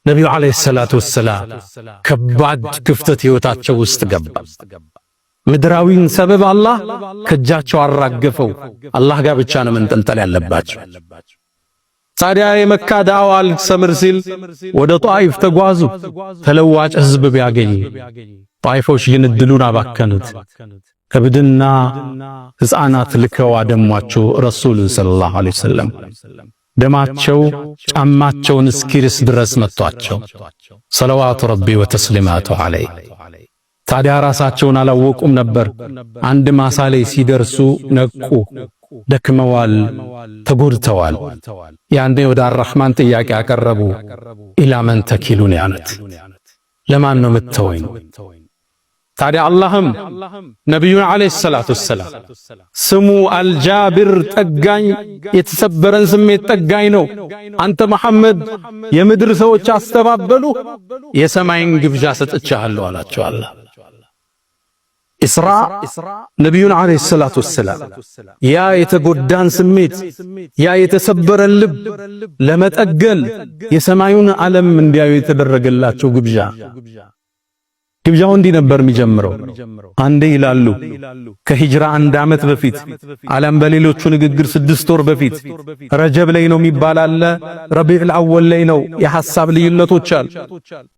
ነብዩ አለይሂ ሰላቱ ወሰላም ከባድ ክፍተት ህይወታቸው ውስጥ ገባ። ምድራዊን ሰበብ አላህ ከእጃቸው አራገፈው። አላህ ጋር ብቻ ነው መንጠልጠል ያለባቸው። ታዲያ የመካ ዳዕዋ አልሰምር ሲል ወደ ጧኢፍ ተጓዙ። ተለዋጭ ህዝብ ቢያገኙ ጧኢፎች ግን እድሉን አባከኑት። እብድና ሕፃናት ልከው አደሟቸው ረሱልን ሰለላሁ ዐለይሂ ወሰለም። ደማቸው ጫማቸውን እስኪርስ ድረስ መቷቸው። ሰለዋቱ ረቢ ወተስሊማቱ ዐለይሂ። ታዲያ ራሳቸውን አላወቁም ነበር። አንድ ማሳ ላይ ሲደርሱ ነቁ። ደክመዋል፣ ተጎድተዋል። ያኔ ወደ አርረሕማን ጥያቄ አቀረቡ። ኢላ መን ተኪሉን ያነት ለማን ነው የምትተወኝ? ታዲያ አላህም ነቢዩን ዓለይሂ ሰላቱ ወሰላም ስሙ አልጃብር ጠጋኝ፣ የተሰበረን ስሜት ጠጋኝ ነው። አንተ መሐመድ የምድር ሰዎች አስተባበሉ፣ የሰማይን ግብዣ ሰጥቻለሁ አላቸው። አላህ ኢስራ ነቢዩን ዓለይሂ ሰላቱ ወሰላም ያ የተጎዳን ስሜት ያ የተሰበረን ልብ ለመጠገን የሰማዩን ዓለም እንዲያዩ የተደረገላቸው ግብዣ። ግብዣው እንዲህ ነበር የሚጀምረው። አንዴ ይላሉ ከሂጅራ 1 ዓመት በፊት አለም በሌሎቹ ንግግር 6 ወር በፊት ረጀብ ላይ ነው የሚባል አለ፣ ረቢዑል አወል ላይ ነው። የሐሳብ ልዩነቶች አሉ።